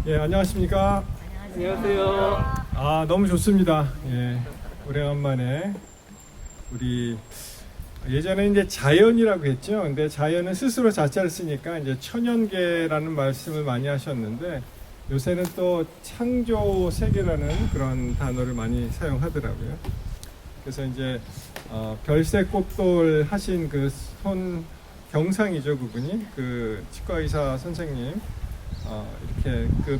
예, 안녕하십니까? 안녕하세요. 너무 좋습니다. 예, 오래간만에 우리 예전에 이제 자연이라고 했죠. 근데 자연은 스스로 자자를 쓰니까 이제 천연계라는 말씀을 많이 하셨는데 요새는 또 창조 세계라는 그런 단어를 많이 사용하더라고요. 그래서 이제 별색 꽃돌 하신 그 손 경상이죠, 그분이 그 치과 의사 선생님. 이렇게 그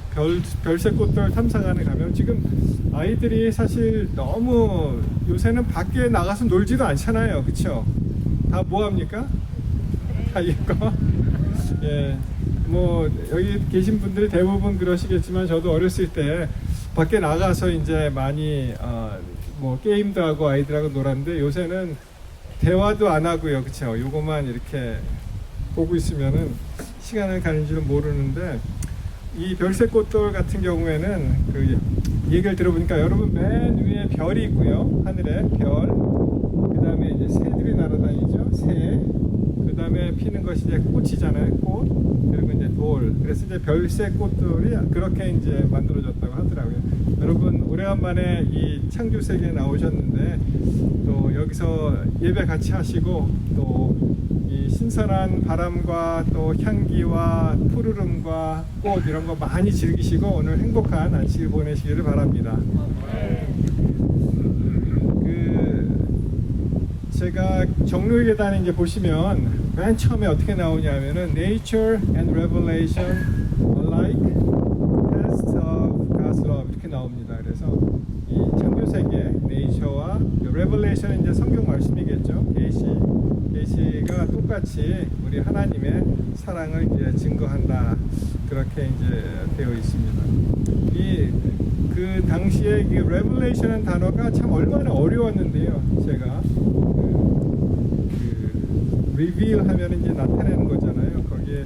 별색 꽃들 탐사관에 가면 지금 아이들이 사실 너무 요새는 밖에 나가서 놀지도 않잖아요, 그렇죠? 다 뭐 합니까? 다 이거. 예, 뭐 여기 계신 분들이 대부분 그러시겠지만 저도 어렸을 때 밖에 나가서 이제 많이 뭐 게임도 하고 아이들하고 놀았는데 요새는 대화도 안 하고요, 그렇죠? 요거만 이렇게 보고 있으면은 시간을 가는 줄은 모르는데 이 별색 꽃돌 같은 경우에는 그 얘기를 들어보니까 여러분 맨 위에 별이 있고요, 하늘에 별, 그 다음에 이제 새들이 날아다니죠, 새, 그 다음에 피는 것이 이제 꽃이잖아요, 꽃, 그리고 이제 돌. 그래서 이제 별색 꽃돌이 그렇게 이제 만들어졌다고 하더라고요. 여러분 오래간만에 이 창조 세계에 나오셨는데 또 여기서 예배 같이 하시고 또 이 신선한 바람과 또 향기와 푸르름과 꽃 이런 거 많이 즐기시고 오늘 행복한 안식일 보내시기를 바랍니다. 제가 정로의 계단에 이제 보시면 맨 처음에 어떻게 나오냐면은 Nature and Revelation alike test of God's love 이렇게 나옵니다. 그래서 이 창조 세계 Nature와 Revelation은 이제 성경 말씀이겠죠. 계시가 똑같이 우리 하나님의 사랑을 이제 증거한다. 그렇게 이제 되어 있습니다. 그 당시에 그 Revelation은 단어가 참 얼마나 어려웠는데요. 제가 reveal 하면 이제 나타내는 거잖아요. 거기에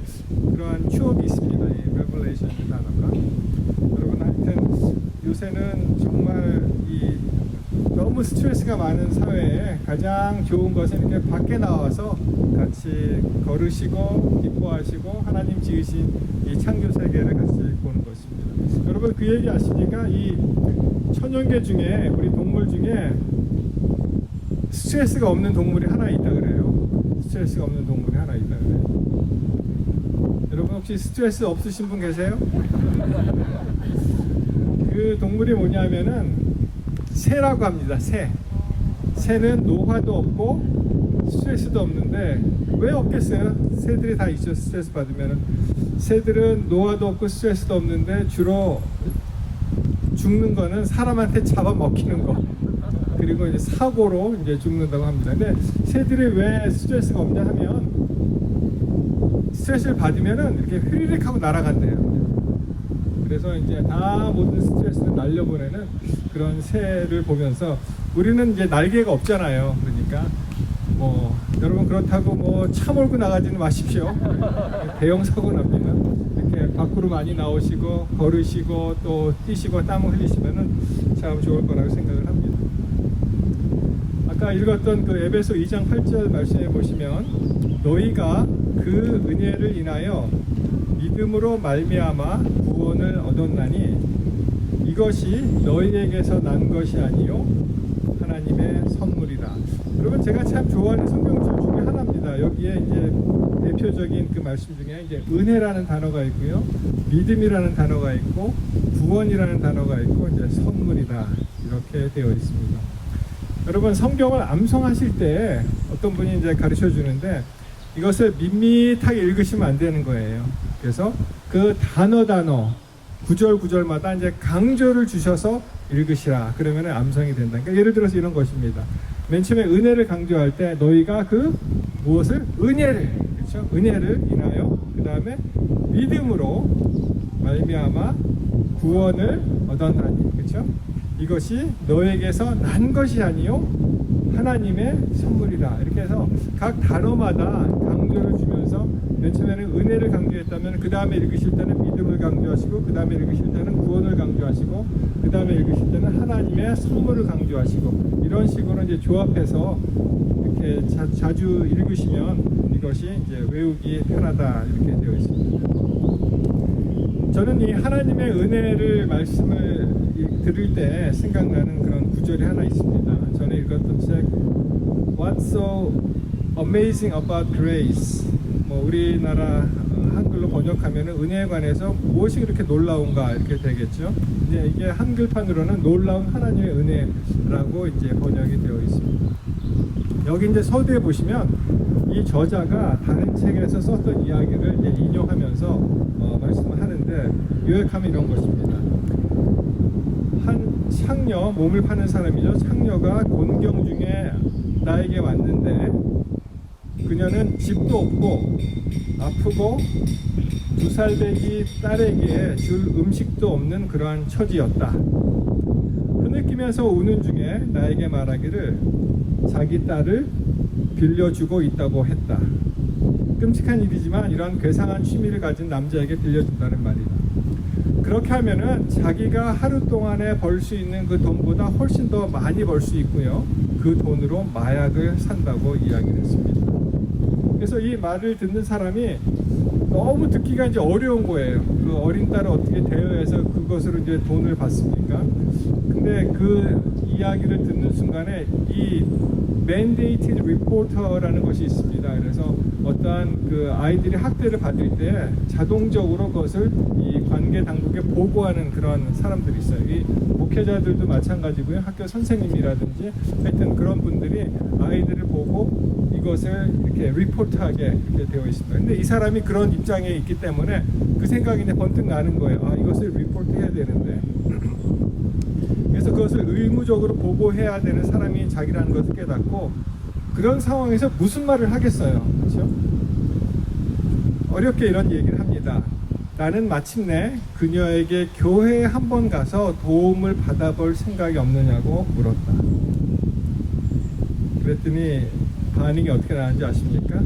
그러한 추억이 있습니다. 이 Revelation 단어가. 여러분 하여튼 요새는 정말 이 너무 스트레스가 많은 사회에 가장 좋은 것은 이렇게 밖에 나와서 같이 걸으시고 기뻐하시고 하나님 지으신 이 창조 세계를 같이 보는 것입니다. 여러분 그 얘기 아십니까? 이 천연계 중에 우리 동물 중에 스트레스가 없는 동물이 하나 있다 그래요. 스트레스가 없는 동물이 하나 있다 그래요. 여러분 혹시 스트레스 없으신 분 계세요? 그 동물이 뭐냐면은 새라고 합니다. 새는 노화도 없고 스트레스도 없는데 왜 없겠어요? 새들이 다 있죠. 스트레스 받으면은 새들은 노화도 없고 스트레스도 없는데 주로 죽는 거는 사람한테 잡아먹히는 거 그리고 이제 사고로 이제 죽는다고 합니다. 근데 새들이 왜 스트레스가 없냐 하면 스트레스를 받으면은 이렇게 휘리릭 하고 날아간대요. 그래서 이제 다 모든 스트레스를 날려보내는 그런 새를 보면서 우리는 이제 날개가 없잖아요. 그러니까 뭐 여러분 그렇다고 뭐 차 몰고 나가지는 마십시오. 대형 사고 납니다. 이렇게 밖으로 많이 나오시고 걸으시고 또 뛰시고 땀을 흘리시면은 참 좋을 거라고 생각을 합니다. 아까 읽었던 그 에베소 2장 8절 말씀에 보시면 너희가 그 은혜를 인하여 믿음으로 말미암아 구원을 얻었나니 이것이 너희에게서 난 것이 아니요 하나님의 선물이라. 여러분 제가 참 좋아하는 성경줄 중에 하나입니다. 여기에 이제 대표적인 그 말씀 중에 이제 은혜라는 단어가 있고요, 믿음이라는 단어가 있고 구원이라는 단어가 있고 이제 선물이다 이렇게 되어 있습니다. 여러분 성경을 암송하실 때 어떤 분이 이제 가르쳐 주는데 이것을 밋밋하게 읽으시면 안 되는 거예요. 그래서 그 단어 구절마다 이제 강조를 주셔서 읽으시라. 그러면 암송이 된다. 그러니까 예를 들어서 이런 것입니다. 맨 처음에 은혜를 강조할 때 너희가 그 무엇을? 은혜를, 그렇죠? 은혜를 인하여 그 다음에 믿음으로 말미암아 구원을 얻었나니, 그렇죠? 이것이 너에게서 난 것이 아니요 하나님의 선물이다. 이렇게 해서 각 단어마다 강조를 주면서 맨 처음에는 은혜를 강조했다면 그 다음에 읽으실 때는 믿음을 강조하시고 그 다음에 읽으실 때는 구원을 강조하시고 그 다음에 읽으실 때는 하나님의 선물을 강조하시고 이런 식으로 이제 조합해서 이렇게 자주 읽으시면 이것이 이제 외우기 편하다 이렇게 되어 있습니다. 저는 이 하나님의 은혜를 말씀을 들을 때 생각나는 그런 구절이 하나 있습니다. 전에 읽었던 책 What's so amazing about grace? 뭐 우리나라 한글로 번역하면 은혜에 관해서 무엇이 그렇게 놀라운가 이렇게 되겠죠. 이제 이게 한글판으로는 놀라운 하나님의 은혜라고 이제 번역이 되어 있습니다. 여기 이제 서두에 보시면 이 저자가 다른 책에서 썼던 이야기를 이제 인용하면서 말씀을 하는데 요약하면 이런 것입니다. 한 창녀, 몸을 파는 사람이죠. 창녀가 곤경 중에 나에게 왔는데 그녀는 집도 없고 아프고 2살배기 딸에게 줄 음식도 없는 그러한 처지였다. 흐느끼면서 우는 중에 나에게 말하기를 자기 딸을 빌려주고 있다고 했다. 끔찍한 일이지만 이런 괴상한 취미를 가진 남자에게 빌려준다는 말이다. 그렇게 하면은 자기가 하루 동안에 벌 수 있는 그 돈보다 훨씬 더 많이 벌 수 있고요. 그 돈으로 마약을 산다고 이야기를 했습니다. 그래서 이 말을 듣는 사람이 너무 듣기가 이제 어려운 거예요. 그 어린 딸을 어떻게 대여해서 그것으로 이제 돈을 받습니까? 근데 그 이야기를 듣는 순간에 이 mandated reporter라는 것이 있습니다. 그래서 어떠한 그 아이들이 학대를 받을 때 자동적으로 그것을 이 관계 당국에 보고하는 그런 사람들이 있어요. 이 목회자들도 마찬가지고요. 학교 선생님이라든지 하여튼 그런 분들이 아이들을 보고 이것을 이렇게 리포트하게 이렇게 되어 있습니다. 근데 이 사람이 그런 입장에 있기 때문에 그 생각이 이제 번뜩 나는 거예요. 아, 이것을 리포트해야 되는데. 그래서 그것을 의무적으로 보고해야 되는 사람이 자기라는 것을 깨닫고 그런 상황에서 무슨 말을 하겠어요. 그렇죠? 어렵게 이런 얘기를 합니다. 나는 마침내 그녀에게 교회에 한번 가서 도움을 받아볼 생각이 없느냐고 물었다. 그랬더니 반응이 어떻게 나왔는지 아십니까?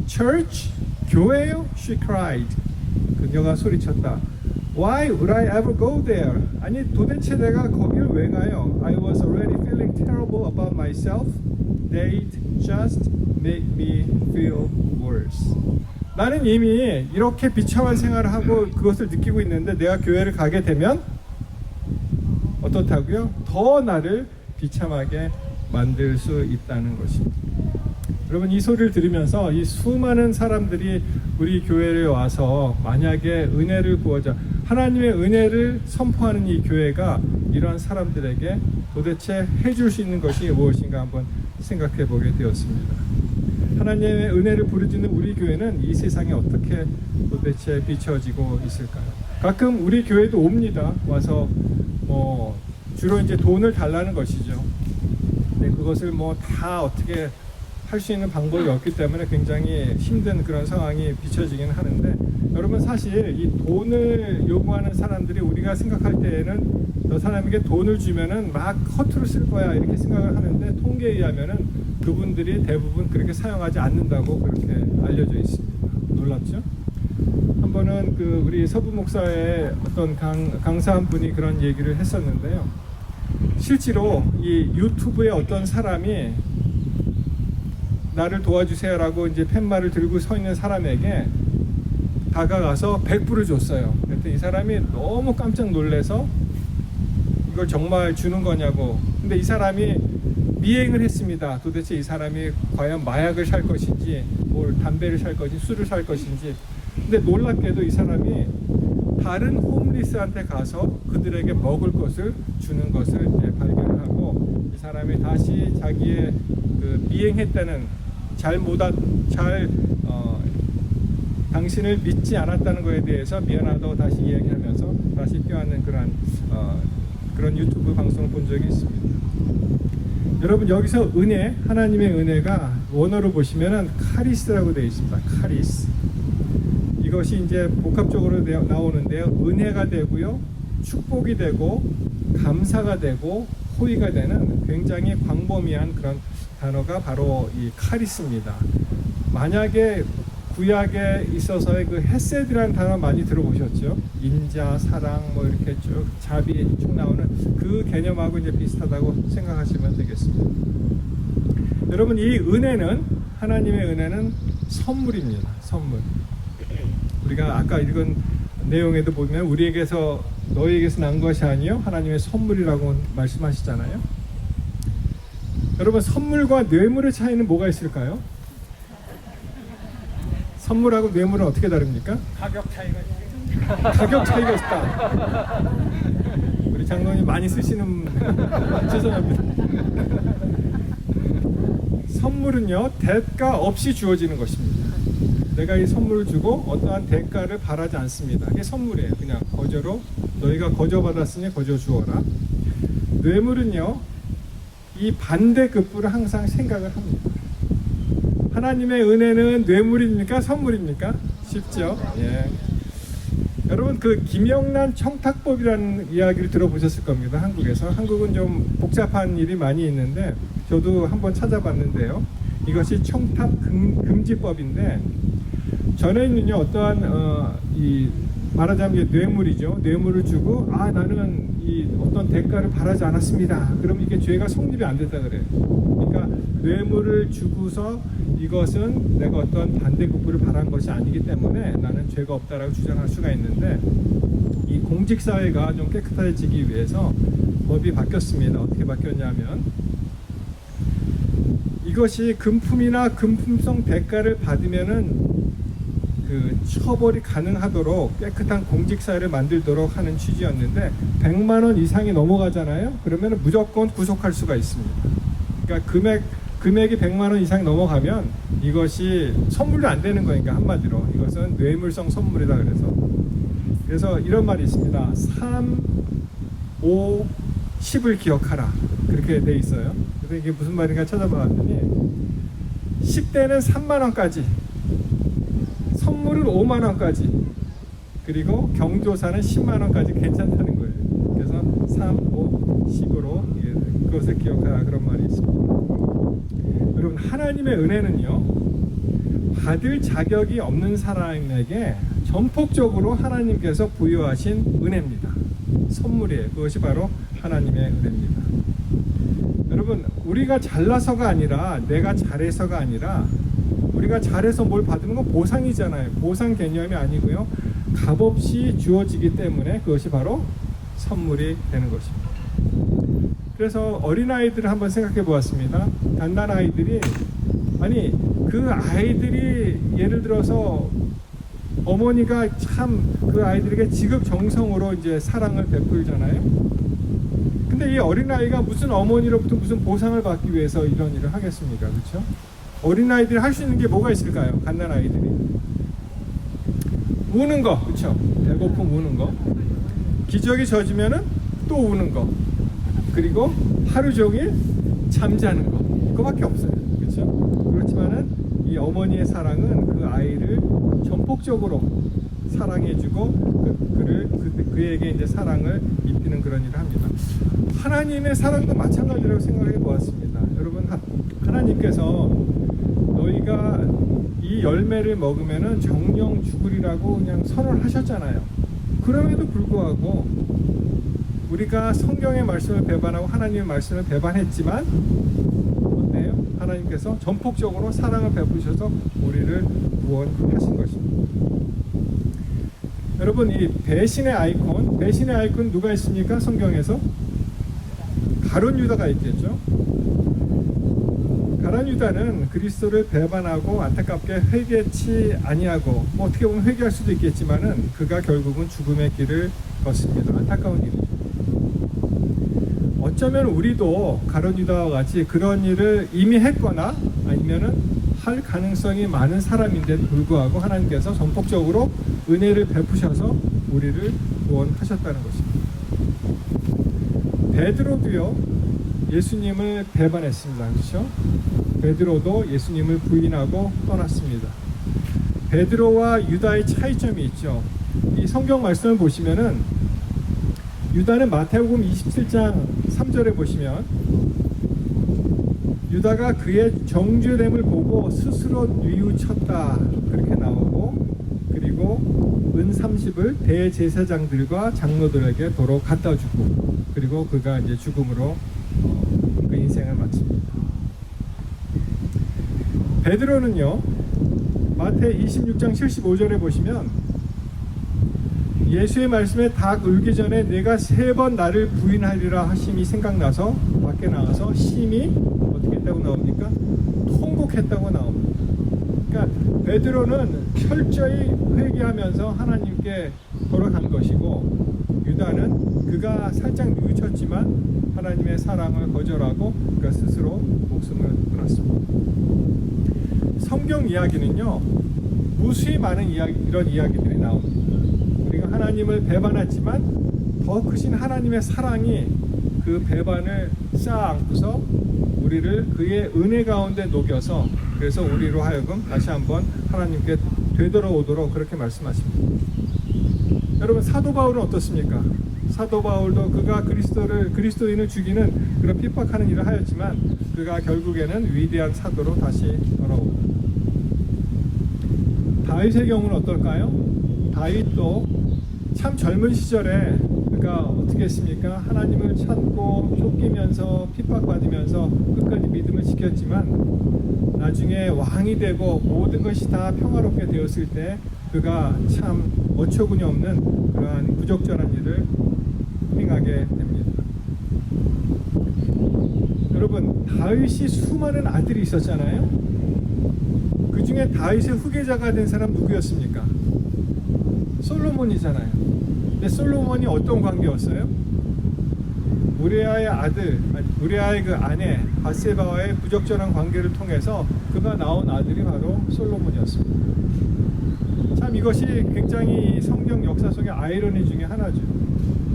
Church? 교회요? She cried. 그녀가 소리쳤다. Why would I ever go there? 아니 도대체 내가 거기를 왜 가요? I was already feeling terrible about myself. They'd just make me feel worse. 나는 이미 이렇게 비참한 생활을 하고 그것을 느끼고 있는데 내가 교회를 가게 되면 어떻다고요? 더 나를 비참하게 만들 수 있다는 것입니다. 여러분 이 소리를 들으면서 이 수많은 사람들이 우리 교회에 와서 만약에 은혜를 구하자 하나님의 은혜를 선포하는 이 교회가 이러한 사람들에게 도대체 해줄 수 있는 것이 무엇인가 한번 생각해 보게 되었습니다. 하나님의 은혜를 부르짖는 우리 교회는 이 세상에 어떻게 도대체 비춰지고 있을까요? 가끔 우리 교회도 옵니다. 와서 뭐 주로 이제 돈을 달라는 것이죠. 근데 그것을 뭐 다 어떻게 할 수 있는 방법이 없기 때문에 굉장히 힘든 그런 상황이 비춰지긴 하는데 여러분 사실 이 돈을 요구하는 사람들이 우리가 생각할 때에는 저 사람에게 돈을 주면은 막 허투루 쓸 거야 이렇게 생각을 하는데 통계에 의하면은 그분들이 대부분 그렇게 사용하지 않는다고 그렇게 알려져 있습니다. 놀랍죠? 한 번은 그 우리 서부 목사의 어떤 강사 한 분이 그런 얘기를 했었는데요. 실제로 이 유튜브에 어떤 사람이 나를 도와주세요라고 이제 팻말을 들고 서 있는 사람에게 다가가서 100불을 줬어요. 그랬더니 이 사람이 너무 깜짝 놀라서 이걸 정말 주는 거냐고. 근데 이 사람이 미행을 했습니다. 도대체 이 사람이 과연 마약을 살 것인지, 뭘 담배를 살 것인지, 술을 살 것인지. 근데 놀랍게도 이 사람이 다른 홈리스한테 가서 그들에게 먹을 것을 주는 것을 이제 발견하고 이 사람이 다시 자기의 그 미행했다는 당신을 믿지 않았다는 것에 대해서 미안하다고 다시 이야기하면서 다시 껴안는 그런 유튜브 방송을 본 적이 있습니다. 여러분 여기서 은혜, 하나님의 은혜가 원어로 보시면은 카리스라고 되어 있습니다. 카리스. 이것이 이제 복합적으로 나오는데요. 은혜가 되고요, 축복이 되고, 감사가 되고, 호의가 되는 굉장히 광범위한 그런 단어가 바로 이 카리스입니다. 만약에 구약에 있어서의 그 헤세드라는 단어 많이 들어보셨죠? 인자, 사랑, 뭐 이렇게 쭉 자비 쭉 나오는 그 개념하고 이제 비슷하다고 생각하시면 되겠습니다. 여러분 이 은혜는 하나님의 은혜는 선물입니다. 선물. 우리가 아까 읽은 내용에도 보면 우리에게서 너희에게서 난 것이 아니요 하나님의 선물이라고 말씀하시잖아요. 여러분, 선물과 뇌물의 차이는 뭐가 있을까요? 선물하고 뇌물은 어떻게 다릅니까? 가격 차이가 가격 차이가 있다. 우리 장로님 많이 쓰시는 죄송합니다. 선물은요, 대가 없이 주어지는 것입니다. 내가 이 선물을 주고 어떠한 대가를 바라지 않습니다. 이게 선물이에요. 그냥 거저로 너희가 거저 받았으니 거저 주어라. 뇌물은요, 이 반대급부를 항상 생각을 합니다. 하나님의 은혜는 뇌물입니까? 선물입니까? 쉽죠? 예. 여러분, 그 김영란 청탁법이라는 이야기를 들어보셨을 겁니다. 한국에서. 한국은 좀 복잡한 일이 많이 있는데 저도 한번 찾아봤는데요. 이것이 청탁 금지법인데, 전에는요 어떠한 말하자면 뇌물이죠. 뇌물을 주고 나는 이 어떤 대가를 바라지 않았습니다. 그럼 이게 죄가 성립이 안 됐다 그래요. 그러니까 뇌물을 주고서 이것은 내가 어떤 반대급부를 바란 것이 아니기 때문에 나는 죄가 없다라고 주장할 수가 있는데, 이 공직사회가 좀 깨끗해지기 위해서 법이 바뀌었습니다. 어떻게 바뀌었냐면, 이것이 금품이나 금품성 대가를 받으면은 그 처벌이 가능하도록 깨끗한 공직사회를 만들도록 하는 취지였는데, 100만 원 이상이 넘어가잖아요. 그러면 무조건 구속할 수가 있습니다. 그러니까 금액이 100만 원 이상이 넘어가면 이것이 선물이 안 되는 거니까, 한마디로 이것은 뇌물성 선물이다. 그래서 이런 말이 있습니다. 3, 5, 10을 기억하라, 그렇게 돼 있어요. 그래서 이게 무슨 말인가 찾아봤더니 10대는 3만 원까지, 선물은 5만 원까지, 그리고 경조사는 10만 원까지 괜찮다는 거예요. 그래서 3, 5, 10으로 그것을 기억하라, 그런 말이 있습니다. 여러분, 하나님의 은혜는요, 받을 자격이 없는 사람에게 전폭적으로 하나님께서 부여하신 은혜입니다. 선물이에요. 그것이 바로 하나님의 은혜입니다. 여러분, 우리가 잘나서가 아니라, 내가 잘해서가 아니라, 우리가 잘해서 뭘 받는 건 보상이잖아요. 보상 개념이 아니고요, 값없이 주어지기 때문에 그것이 바로 선물이 되는 것입니다. 그래서 어린아이들을 한번 생각해 보았습니다. 갓난아이들이, 그 아이들이 예를 들어서 어머니가 참 그 아이들에게 지극정성으로 이제 사랑을 베풀잖아요. 근데 이 어린아이가 무슨 어머니로부터 무슨 보상을 받기 위해서 이런 일을 하겠습니까? 그렇죠? 어린아이들이 할 수 있는 게 뭐가 있을까요? 갓난아이들이 우는 거, 그렇죠? 배고픔 우는 거, 기저귀 젖으면은 또 우는 거, 그리고 하루 종일 잠자는 거, 그거밖에 없어요. 그렇죠? 그렇지만은 이 어머니의 사랑은 그 아이를 전폭적으로 사랑해주고 그에게 이제 사랑을 입히는 그런 일을 합니다. 하나님의 사랑도 마찬가지라고 생각해 보았습니다. 여러분, 하나님께서 너희가 이 열매를 먹으면은 정령 죽으리라고 그냥 선언하셨잖아요. 그럼에도 불구하고 우리가 성경의 말씀을 배반하고 하나님의 말씀을 배반했지만 어때요? 하나님께서 전폭적으로 사랑을 베푸셔서 우리를 구원하신 것입니다. 여러분, 이 배신의 아이콘 누가 있습니까? 성경에서 가룟 유다가 있겠죠. 가룟 유다는 그리스도를 배반하고 안타깝게 회개치 아니하고, 어떻게 보면 회개할 수도 있겠지만은 그가 결국은 죽음의 길을 걷습니다. 안타까운 일이죠. 어쩌면 우리도 가룟 유다와 같이 그런 일을 이미 했거나 아니면은 할 가능성이 많은 사람인데도 불구하고 하나님께서 전폭적으로 은혜를 베푸셔서 우리를 구원하셨다는 것입니다. 베드로도요, 예수님을 배반했습니다. 그렇죠? 베드로도 예수님을 부인하고 떠났습니다. 베드로와 유다의 차이점이 있죠. 이 성경 말씀을 보시면은 유다는 마태복음 27장 3절에 보시면 유다가 그의 정죄됨을 보고 스스로 뉘우쳤다, 그렇게 나오고, 그리고 은 30을 대제사장들과 장로들에게 도로 갖다 주고, 그리고 그가 이제 죽음으로 그 인생을 마칩니다. 베드로는요, 마태 26장 75절에 보시면 예수의 말씀에 닭 울기 전에 내가 3번 나를 부인하리라 하심이 생각나서 밖에 나가서 심히 어떻게 했다고 나옵니까? 통곡했다고 나옵니다. 그러니까 베드로는 철저히 회개하면서 하나님께 돌아간 것이고, 유다는 그가 살짝 뉘우쳤지만 하나님의 사랑을 거절하고 그가 스스로 목숨을 끊었습니다. 성경 이야기는요, 무수히 많은 이런 이야기들이 나옵니다. 우리가 하나님을 배반했지만 더 크신 하나님의 사랑이 그 배반을 쌓아안고서 우리를 그의 은혜 가운데 녹여서, 그래서 우리로 하여금 다시 한번 하나님께 되돌아오도록 그렇게 말씀하십니다. 여러분, 사도 바울은 어떻습니까? 사도 바울도 그가 그리스도인을 죽이는 그런 핍박하는 일을 하였지만 그가 결국에는 위대한 사도로 다시 돌아옵니다. 다윗의 경우는 어떨까요? 다윗도 참 젊은 시절에 그가 어떻게 했습니까? 하나님을 찾고 쫓기면서 핍박받으면서 끝까지 믿음을 지켰지만 나중에 왕이 되고 모든 것이 다 평화롭게 되었을 때 그가 참 어처구니 없는 그러한 부적절한 일을 행하게 됩니다. 여러분, 다윗이 수많은 아들이 있었잖아요. 그 중에 다윗의 후계자가 된 사람 누구였습니까? 솔로몬이잖아요. 근데 솔로몬이 어떤 관계였어요? 우리아의 그 아내 바세바와의 부적절한 관계를 통해서 그가 낳은 아들이 바로 솔로몬이었습니다. 참 이것이 굉장히 성경 역사 속의 아이러니 중에 하나죠.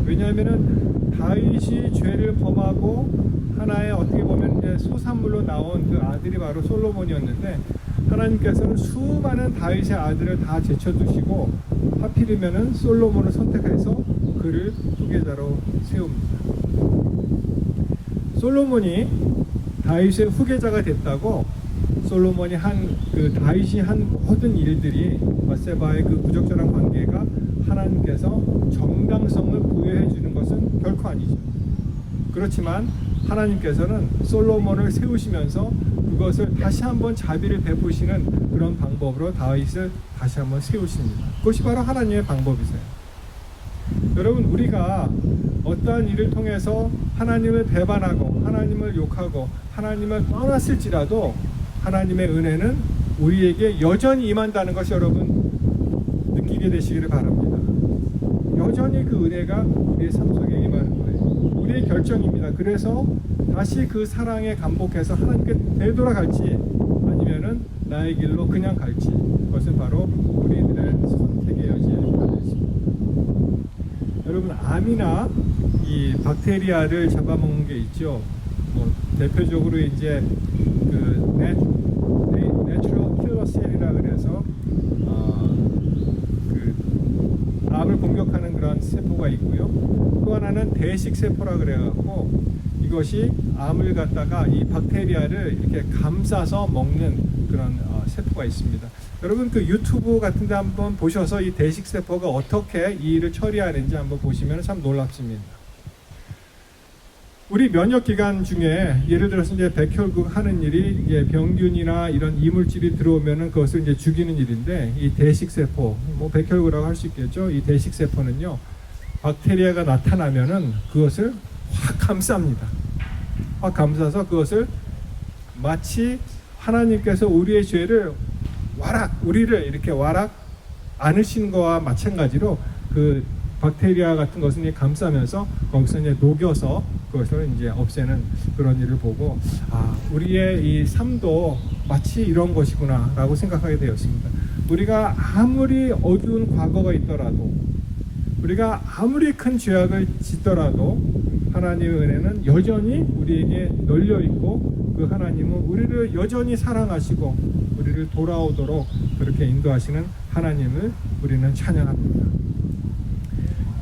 왜냐하면은 다윗이 죄를 범하고 하나의 어떻게 보면 이제 소산물로 나온 그 아들이 바로 솔로몬이었는데, 하나님께서는 수많은 다윗의 아들을 다 제쳐두시고 하필이면은 솔로몬을 선택해서 그를 후계자로 세웁니다. 솔로몬이 다윗의 후계자가 됐다고 솔로몬이 다윗이 한 모든 일들이 바세바의 그 부적절한 관계가 하나님께서 정당성을 부여해 주는 것은 결코 아니죠. 그렇지만 하나님께서는 솔로몬을 세우시면서 그것을 다시 한번 자비를 베푸시는 그런 방법으로 다윗을 다시 한번 세우십니다. 그것이 바로 하나님의 방법이세요. 여러분, 우리가 어떠한 일을 통해서 하나님을 배반하고 하나님을 욕하고 하나님을 떠났을지라도 하나님의 은혜는 우리에게 여전히 임한다는 것이 여러분 느끼게 되시기를 바랍니다. 여전히 그 은혜가 우리의 삶 속에 임하는 거예요. 우리의 결정입니다. 그래서 다시 그 사랑에 감복해서 하나님께 되돌아갈지 아니면은 나의 길로 그냥 갈지, 그것은 바로 우리들의 선택의 여지에 달려있습니다. 여러분, 암이나 이 박테리아를 잡아먹는 게 있죠. 대표적으로 이제 그 내추럴 킬러 셀이라 그래서 그 암을 공격하는 그런 세포가 있고요. 또 하나는 대식 세포라 그래갖고 이것이 암을 갖다가 이 박테리아를 이렇게 감싸서 먹는 그런 세포가 있습니다. 여러분, 그 유튜브 같은 데 한번 보셔서 이 대식 세포가 어떻게 이 일을 처리하는지 한번 보시면 참 놀랍습니다. 우리 면역 기관 중에 예를 들어서 이제 백혈구 하는 일이 이제 병균이나 이런 이물질이 들어오면은 그것을 이제 죽이는 일인데, 이 대식 세포, 백혈구라고 할 수 있겠죠. 이 대식 세포는요, 박테리아가 나타나면은 그것을 확 감쌉니다. 확 감싸서 그것을 마치 하나님께서 우리의 죄를 우리를 이렇게 안으신 거와 마찬가지로 그 박테리아 같은 것을 감싸면서 거기서 이제 녹여서 그것을 이제 없애는 그런 일을 보고, 우리의 이 삶도 마치 이런 것이구나라고 생각하게 되었습니다. 우리가 아무리 어두운 과거가 있더라도, 우리가 아무리 큰 죄악을 짓더라도 하나님의 은혜는 여전히 우리에게 널려 있고, 그 하나님은 우리를 여전히 사랑하시고 우리를 돌아오도록 그렇게 인도하시는 하나님을 우리는 찬양합니다.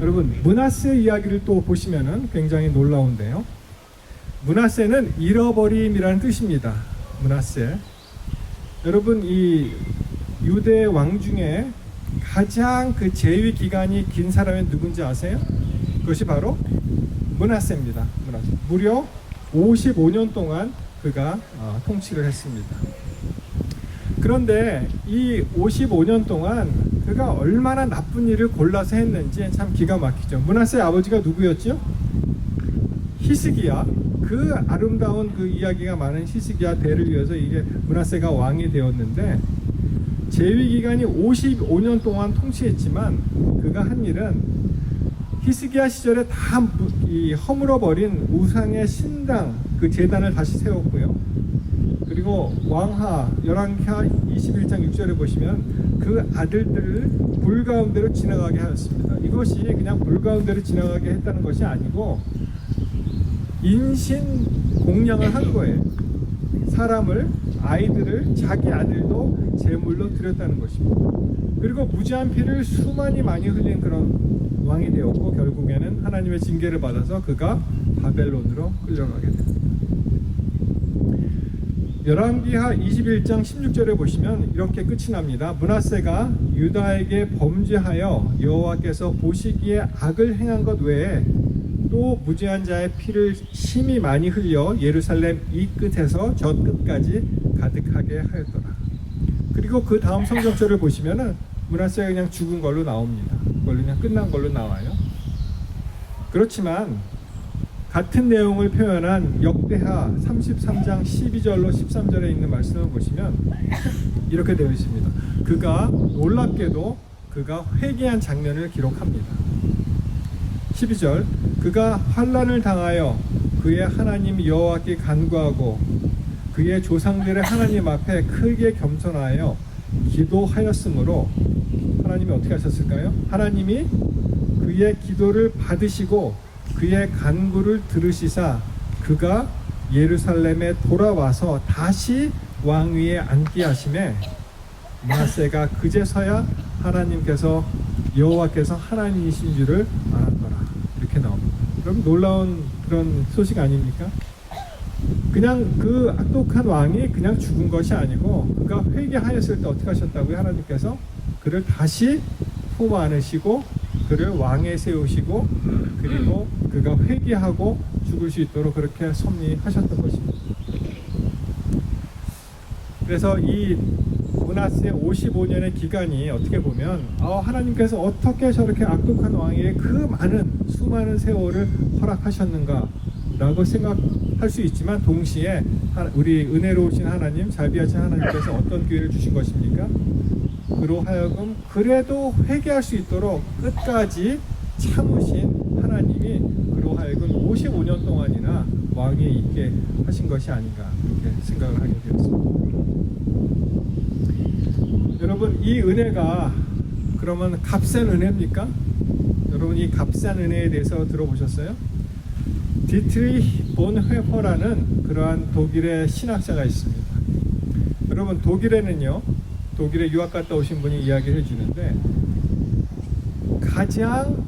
여러분, 므낫세 이야기를 또 보시면은 굉장히 놀라운데요. 므낫세는 잃어버림이라는 뜻입니다. 므낫세. 여러분, 이 유대 왕 중에 가장 그 재위 기간이 긴 사람이 누군지 아세요? 그것이 바로 므낫세입니다. 무려 55년 동안 그가 통치를 했습니다. 그런데 이 55년 동안 그가 얼마나 나쁜 일을 골라서 했는지 참 기가 막히죠. 므낫세의 아버지가 누구였죠? 히스기야. 그 아름다운 그 이야기가 많은 히스기야 대를 이어서 이게 므낫세가 왕이 되었는데, 재위 기간이 55년 동안 통치했지만 그가 한 일은 히스기야 시절에 다 허물어버린 우상의 신당 그 제단을 다시 세웠고요. 그리고 왕하 열왕하 21장 6절에 보시면 그 아들들을 불 가운데로 지나가게 하였습니다. 이것이 그냥 불 가운데로 지나가게 했다는 것이 아니고 인신 공양을 한 거예요. 사람을, 아이들을, 자기 아들도 제물로 드렸다는 것입니다. 그리고 무지한 피를 수많이 많이 흘린 그런 왕이 되었고, 결국에는 하나님의 징계를 받아서 그가 바벨론으로 끌려가게 됩니다. 열왕기하 21장 16절에 보시면 이렇게 끝이 납니다. 므낫세가 유다에게 범죄하여 여호와께서 보시기에 악을 행한 것 외에 또 무죄한 자의 피를 심히 많이 흘려 예루살렘 이 끝에서 저 끝까지 가득하게 하였더라. 그리고 그 다음 성경절을 보시면은 므낫세가 그냥 죽은 걸로 나옵니다. 그걸로 그냥 끝난 걸로 나와요. 그렇지만 같은 내용을 표현한 역대하 33장 12절로 13절에 있는 말씀을 보시면 이렇게 되어 있습니다. 그가 놀랍게도 그가 회개한 장면을 기록합니다. 12절, 그가 환난을 당하여 그의 하나님 여호와께 간구하고 그의 조상들의 하나님 앞에 크게 겸손하여 기도하였으므로, 하나님이 어떻게 하셨을까요? 하나님이 그의 기도를 받으시고 그의 간구를 들으시사 그가 예루살렘에 돌아와서 다시 왕위에 앉게 하심에 므낫세가 그제서야 하나님께서 여호와께서 하나님이신 줄을 알았더라. 이렇게 나옵니다. 그럼 놀라운 그런 소식 아닙니까? 그냥 그 악독한 왕이 그냥 죽은 것이 아니고 그가 회개하였을 때 어떻게 하셨다고요? 하나님께서 그를 다시 품 안으시고 그를 왕에 세우시고 그리고 그가 회개하고 죽을 수 있도록 그렇게 섭리하셨던 것입니다. 그래서 이 므낫세 55년의 기간이 어떻게 보면 하나님께서 어떻게 저렇게 악독한 왕에게 그 많은 수많은 세월을 허락하셨는가 라고 생각할 수 있지만, 동시에 우리 은혜로우신 하나님, 자비하신 하나님께서 어떤 기회를 주신 것입니까? 그로 하여금 그래도 회개할 수 있도록 끝까지 참으신 하나님이 그로 하여금 55년 동안이나 왕위에 있게 하신 것이 아닌가 그렇게 생각을 하게 되었습니다. 여러분, 이 은혜가 그러면 값싼 은혜입니까? 여러분, 이 값싼 은혜에 대해서 들어보셨어요? 디트리히 본회퍼라는 그러한 독일의 신학자가 있습니다. 여러분, 독일에 유학 갔다 오신 분이 이야기를 해주는데, 가장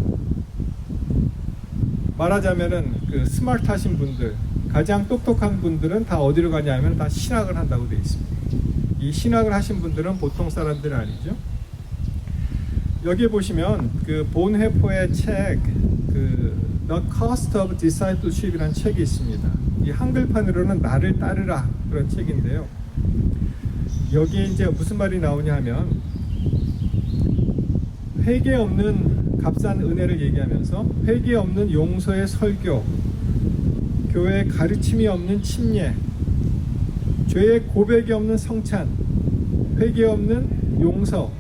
말하자면은 그 스마트하신 분들, 가장 똑똑한 분들은 다 어디로 가냐면 다 신학을 한다고 되어 있습니다. 이 신학을 하신 분들은 보통 사람들은 아니죠. 여기 보시면 그 본회포의 책, 그 The Cost of Discipleship이라는 책이 있습니다. 이 한글판으로는 나를 따르라 그런 책인데요. 여기에 이제 무슨 말이 나오냐 하면, 회개 없는 값싼 은혜를 얘기하면서 회개 없는 용서의 설교, 교회의 가르침이 없는 침례, 죄의 고백이 없는 성찬, 회개 없는 용서,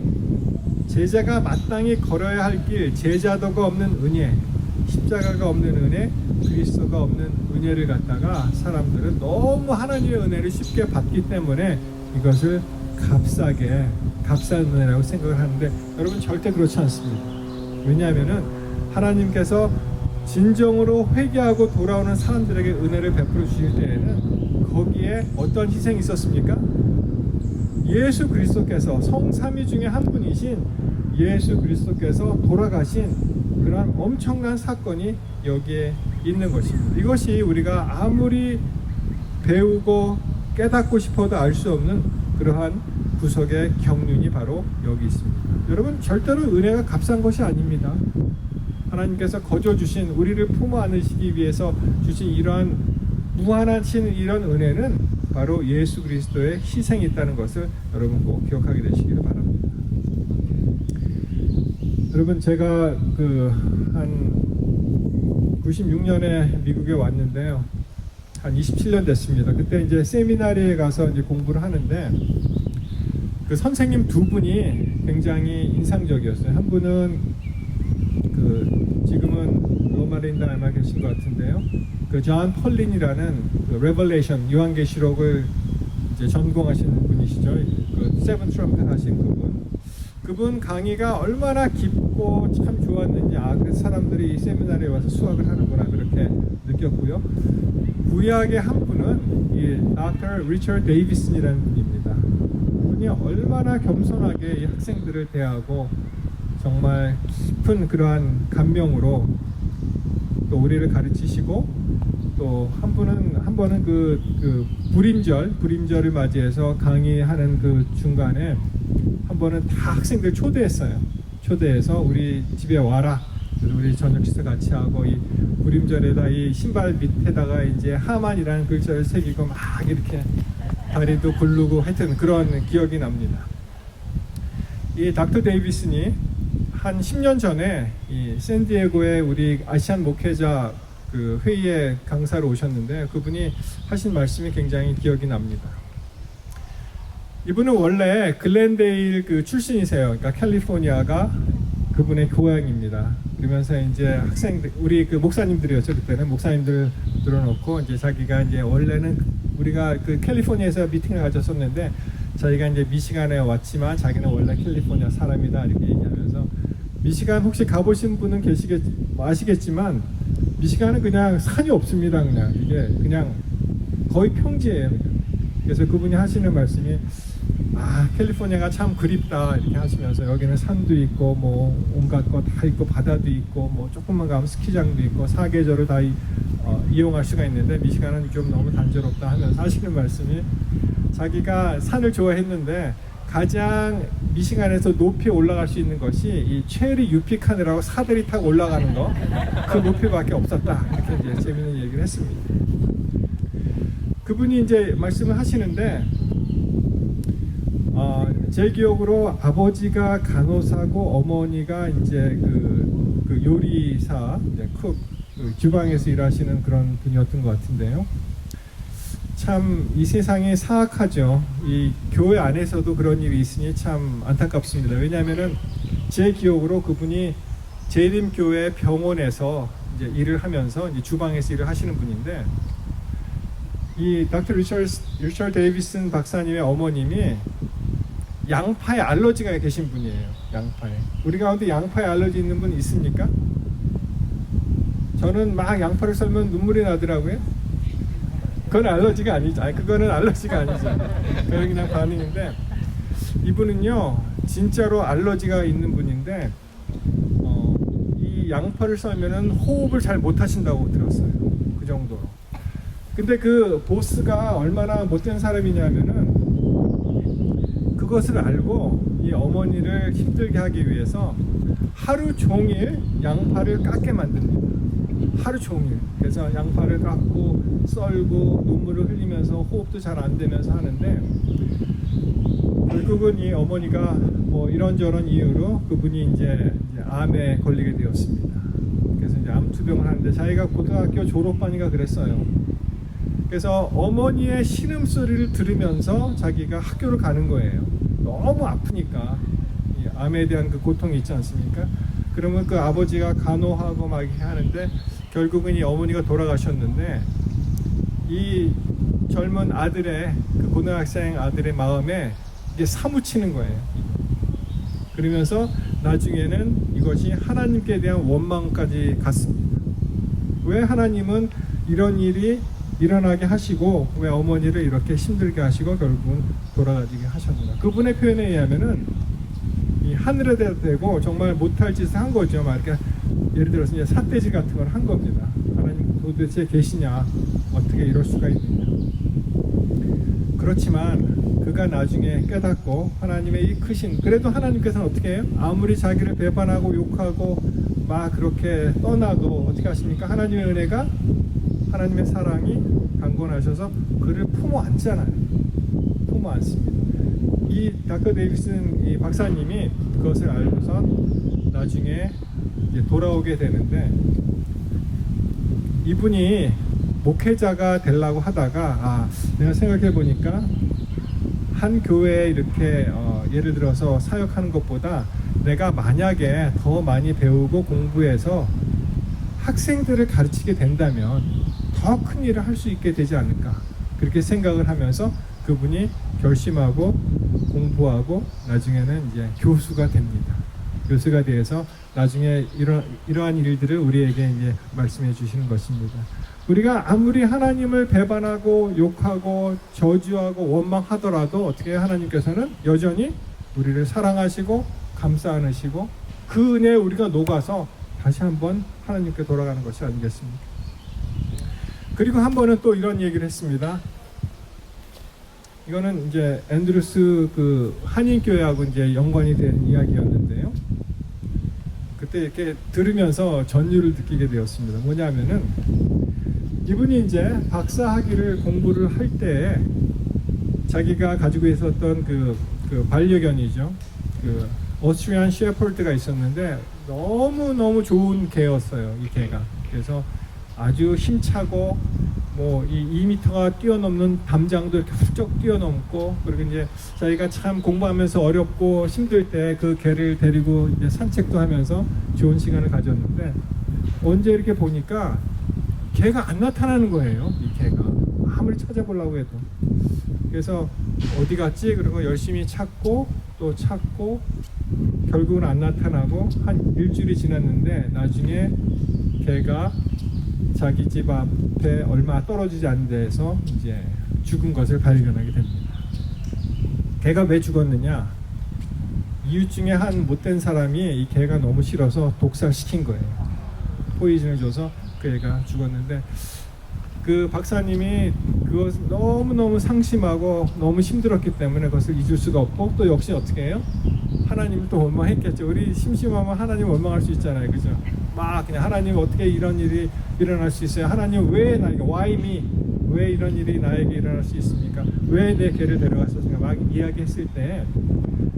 제자가 마땅히 걸어야 할 길, 제자도가 없는 은혜, 십자가가 없는 은혜, 그리스도가 없는 은혜를 갖다가 사람들은 너무 하나님의 은혜를 쉽게 받기 때문에 이것을 값싼 은혜라고 생각을 하는데, 여러분 절대 그렇지 않습니다. 왜냐하면은 하나님께서 진정으로 회개하고 돌아오는 사람들에게 은혜를 베풀어 주실 때에는 거기에 어떤 희생이 있었습니까? 예수 그리스도께서, 성삼위 중에 한 분이신 예수 그리스도께서 돌아가신 그러한 엄청난 사건이 여기에 있는 것입니다. 이것이 우리가 아무리 배우고 깨닫고 싶어도 알 수 없는 그러한 구석의 경륜이 바로 여기 있습니다. 여러분, 절대로 은혜가 값싼 것이 아닙니다. 하나님께서 거저 주신, 우리를 품어 안으시기 위해서 주신 이러한 무한하신 이런 은혜는 바로 예수 그리스도의 희생이 있다는 것을 여러분 꼭 기억하게 되시기를 바랍니다. 여러분, 제가 한 96년에 미국에 왔는데요. 한 27년 됐습니다. 그때 이제 세미나리에 가서 이제 공부를 하는데 그 선생님 두 분이 굉장히 인상적이었어요. 한 분은 지금은 로마린다 아마 계신 것 같은데요. 존 펄린이라는 레벌레이션 요한계시록을 이제 전공하신 분이시죠. 세븐 트럼펫 하신 그분 강의가 얼마나 깊고 참 좋았는지 그 사람들이 이 세미나리에 와서 수학을 하는구나 그렇게 느꼈고요. 구약의 한 분은 이 닥터 리처드 데이비슨이라는 분입니다. 그분이 얼마나 겸손하게 이 학생들을 대하고 정말 깊은 그러한 감명으로 또 우리를 가르치시고 또 한 번은 불임절을 맞이해서 강의하는 그 중간에 한 번은 다 학생들 초대해서 우리 집에 와라. 그래서 우리 저녁 식사 같이 하고 이 불임절에다 이 신발 밑에다가 이제 하만이라는 글자를 새기고 막 이렇게 다리도 굴르고 하여튼 그런 기억이 납니다. 이 닥터 데이비슨이 한 10년 전에 이 샌디에고에 우리 아시안 목회자 회의에 강사로 오셨는데 그분이 하신 말씀이 굉장히 기억이 납니다. 이분은 원래 글렌데일 출신이세요. 그러니까 캘리포니아가 그분의 고향입니다. 그러면서 이제 학생들, 우리 목사님들이었죠. 그때는 목사님들 들어놓고 이제 자기가 이제 원래는 우리가 캘리포니아에서 미팅을 가졌었는데 자기가 이제 미시간에 왔지만 자기는 원래 캘리포니아 사람이다 이렇게 얘기하면서 미시간 혹시 가보신 분은 아시겠지만 미시간은 그냥 산이 없습니다. 그냥 이게 그냥 거의 평지예요. 그래서 그분이 하시는 말씀이 캘리포니아가 참 그립다 이렇게 하시면서 여기는 산도 있고 뭐 온갖 거 다 있고 바다도 있고 뭐 조금만 가면 스키장도 있고 사계절을 다 이용할 수가 있는데 미시간은 좀 너무 단조롭다 하면서 하시는 말씀이 자기가 산을 좋아했는데 가장 미시간에서 높이 올라갈 수 있는 것이 이 체리 유피칸이라고 사들이 타고 올라가는 거 그 높이밖에 없었다 이렇게 이제 재밌는 얘기를 했습니다. 그분이 이제 말씀을 하시는데 제 기억으로 아버지가 간호사고 어머니가 이제 그 요리사 이제 쿡 주방에서 일하시는 그런 분이었던 것 같은데요. 참 이 세상이 사악하죠. 이 교회 안에서도 그런 일이 있으니 참 안타깝습니다. 왜냐하면은 제 기억으로 그분이 재림교회 병원에서 이제 일을 하면서 이제 주방에서 일을 하시는 분인데 이 닥터 리처드 데이비슨 박사님의 어머님이 양파에 알러지가 계신 분이에요. 양파에. 우리 가운데 양파에 알러지 있는 분 있습니까? 저는 막 양파를 썰면 눈물이 나더라고요. 그건 알러지가 아니죠. 그거는 알러지가 아니죠. 그건 그냥 반응인데 이분은요 진짜로 알러지가 있는 분인데 이 양파를 썰면은 호흡을 잘 못하신다고 들었어요. 그 정도로. 근데 그 보스가 얼마나 못된 사람이냐면은 그것을 알고 이 어머니를 힘들게 하기 위해서 하루 종일 양파를 깎게 만듭니다. 하루 종일. 그래서 양파를 깎고 썰고 눈물을 흘리면서 호흡도 잘 안 되면서 하는데 결국은 이 어머니가 뭐 이런저런 이유로 그분이 이제 암에 걸리게 되었습니다. 그래서 이제 암 투병을 하는데 자기가 고등학교 졸업반이가 그랬어요. 그래서 어머니의 신음소리를 들으면서 자기가 학교를 가는 거예요. 너무 아프니까 이 암에 대한 그 고통이 있지 않습니까? 그러면 그 아버지가 간호하고 막 이렇게 하는데 결국은 이 어머니가 돌아가셨는데 이 젊은 아들의 그 고등학생 아들의 마음에 이게 사무치는 거예요. 그러면서 나중에는 이것이 하나님께 대한 원망까지 갔습니다. 왜 하나님은 이런 일이 일어나게 하시고 왜 어머니를 이렇게 힘들게 하시고 결국은 돌아가시게 하셨나? 그분의 표현에 의하면은 이 하늘에 대고 정말 못할 짓을 한 거죠. 막 이렇게 예를 들어서 이제 삿대질 같은 걸 한 겁니다. 하나님 도대체 계시냐? 어떻게 이럴 수가 있느냐? 그렇지만 그가 나중에 깨닫고 하나님의 이 크신 그래도 하나님께서는 어떻게 해요? 아무리 자기를 배반하고 욕하고 막 그렇게 떠나도 어떻게 하십니까? 하나님의 은혜가 하나님의 사랑이 강건하셔서 그를 품어 안잖아요. 품어 안습니다. 이 닥터 데이비슨 이 박사님이 그것을 알고선 나중에 이제 돌아오게 되는데, 이분이 목회자가 되려고 하다가 내가 생각해 보니까 한 교회에 이렇게 예를 들어서 사역하는 것보다 내가 만약에 더 많이 배우고 공부해서 학생들을 가르치게 된다면 더 큰 일을 할 수 있게 되지 않을까, 그렇게 생각을 하면서 그분이 결심하고 공부하고 나중에는 이제 교수가 됩니다. 교수가 되어서 나중에 이러한 일들을 우리에게 이제 말씀해 주시는 것입니다. 우리가 아무리 하나님을 배반하고 욕하고 저주하고 원망하더라도 어떻게 하나님께서는 여전히 우리를 사랑하시고 감싸 안으시고 그 은혜에 우리가 녹아서 다시 한번 하나님께 돌아가는 것이 아니겠습니까? 그리고 한 번은 또 이런 얘기를 했습니다. 이거는 이제 앤드루스 그 한인교회하고 이제 연관이 된 이야기였는데요. 그때 이렇게 들으면서 전율을 느끼게 되었습니다. 뭐냐면은 이분이 이제 박사학위를 공부를 할 때 자기가 가지고 있었던 그 반려견이죠. 그 오스트리안 셰퍼드가 있었는데 너무 좋은 개였어요. 이 개가. 그래서 아주 힘차고 뭐 이 2m가 뛰어넘는 담장도 이렇게 훌쩍 뛰어넘고, 그리고 이제 자기가 참 공부하면서 어렵고 힘들 때 그 개를 데리고 이제 산책도 하면서 좋은 시간을 가졌는데, 언제 이렇게 보니까 개가 안 나타나는 거예요. 이 개가 아무리 찾아보려고 해도. 그래서 어디 갔지? 그리고 열심히 찾고 또 찾고 결국은 안 나타나고 한 일주일이 지났는데 나중에 개가 자기 집 앞에 얼마 떨어지지 않은 데에서 이제 죽은 것을 발견하게 됩니다. 개가 왜 죽었느냐? 이웃 중에 한 못된 사람이 이 개가 너무 싫어서 독살시킨 거예요. 포이즌을 줘서 그 애가 죽었는데, 그 박사님이 그것 너무 상심하고 너무 힘들었기 때문에 그것을 잊을 수가 없고, 또 역시 어떻게 해요? 하나님을 또 원망했겠죠. 우리 심심하면 하나님 원망할 수 있잖아요, 그죠? 막 그냥 하나님 어떻게 이런 일이 일어날 수 있어요? 하나님 왜 나에게, why me? 왜 이런 일이 나에게 일어날 수 있습니까? 왜 내 개를 데려갔었습니까? 막 이야기했을 때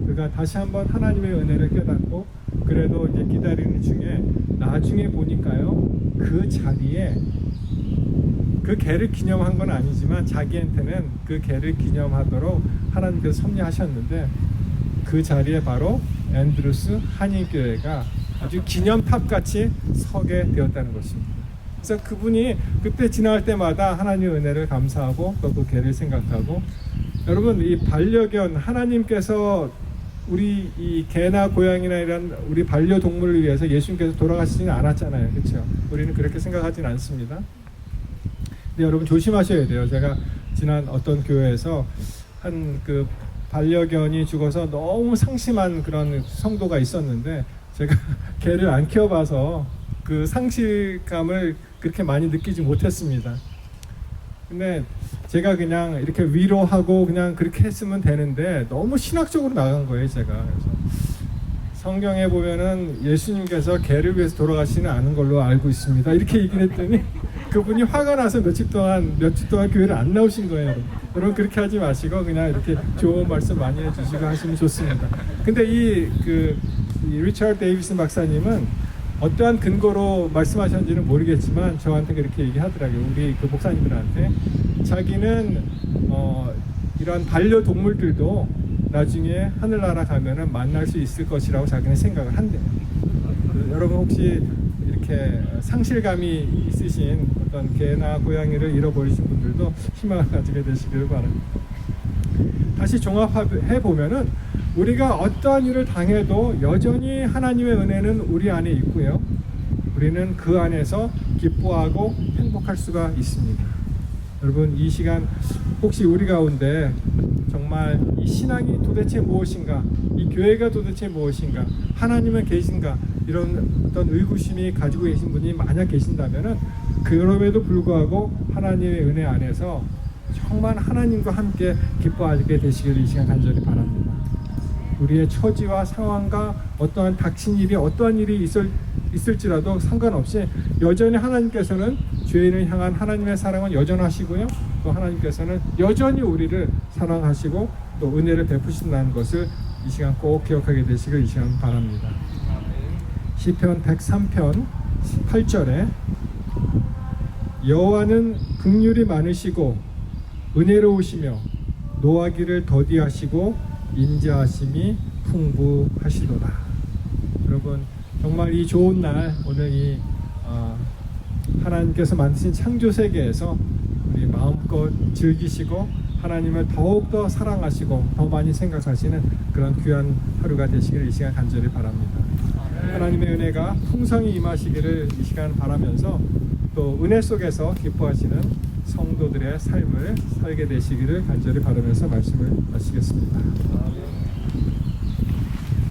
그가 다시 한번 하나님의 은혜를 깨닫고, 그래도 이제 기다리는 중에 나중에 보니까요, 그 자리에 그 개를 기념한 건 아니지만 자기한테는 그 개를 기념하도록 하나님께서 섭리하셨는데, 그 자리에 바로 앤드루스 한인교회가 아주 기념탑같이 서게 되었다는 것입니다. 그래서 그분이 그때 지나갈 때마다 하나님의 은혜를 감사하고 또 그 개를 생각하고, 여러분 이 반려견, 하나님께서 우리 이 개나 고양이나 이런 우리 반려동물을 위해서 예수님께서 돌아가시지는 않았잖아요, 그렇죠? 우리는 그렇게 생각하지는 않습니다. 근데 여러분 조심하셔야 돼요. 제가 지난 어떤 교회에서 한 그 반려견이 죽어서 너무 상심한 그런 성도가 있었는데, 제가 개를 안 키워봐서 그 상실감을 그렇게 많이 느끼지 못했습니다. 근데 제가 그냥 이렇게 위로하고 그냥 그렇게 했으면 되는데 너무 신학적으로 나간 거예요, 제가. 그래서 성경에 보면은 예수님께서 개를 위해서 돌아가시는 않은 걸로 알고 있습니다, 이렇게 얘기를 했더니 그분이 화가 나서 며칠 동안 교회를 안 나오신 거예요. 여러분 그렇게 하지 마시고 그냥 이렇게 좋은 말씀 많이 해주시고 하시면 좋습니다. 근데 이 리처드 데이비슨 박사님은 어떠한 근거로 말씀하셨는지는 모르겠지만 저한테 그렇게 얘기하더라고요. 우리 그 목사님들한테 자기는 이런 반려동물들도 나중에 하늘나라 가면은 만날 수 있을 것이라고 자기는 생각을 한대요. 여러분 혹시 이렇게 상실감이 있으신 어떤 개나 고양이를 잃어버리신 분들도 희망을 가지게 되시기를 바랍니다. 다시 종합해 보면은 우리가 어떠한 일을 당해도 여전히 하나님의 은혜는 우리 안에 있고요, 우리는 그 안에서 기뻐하고 행복할 수가 있습니다. 여러분 이 시간 혹시 우리 가운데 정말 이 신앙이 도대체 무엇인가, 이 교회가 도대체 무엇인가, 하나님은 계신가, 이런 어떤 의구심이 가지고 계신 분이 만약 계신다면은 그럼에도 불구하고 하나님의 은혜 안에서 정말 하나님과 함께 기뻐하게 되시기를 이 시간 간절히 바랍니다. 우리의 처지와 상황과 어떠한 닥친 일이 어떠한 일이 있을지라도 상관없이 여전히 하나님께서는 죄인을 향한 하나님의 사랑은 여전하시고요. 또 하나님께서는 여전히 우리를 사랑하시고 또 은혜를 베푸신다는 것을 이 시간 꼭 기억하게 되시길 이 시간 바랍니다. 시편 103편 8절에 여호와는 긍휼이 많으시고 은혜로우시며 노하기를 더디하시고 인자하심이 풍부하시도다. 여러분 정말 이 좋은 날 오늘 이 하나님께서 만드신 창조 세계에서 우리 마음껏 즐기시고 하나님을 더욱더 사랑하시고 더 많이 생각하시는 그런 귀한 하루가 되시기를 이 시간 간절히 바랍니다. 하나님의 은혜가 풍성히 임하시기를 이 시간 바라면서 또 은혜 속에서 기뻐하시는 성도들의 삶을 살게 되시기를 간절히 바라면서 말씀을 마치겠습니다.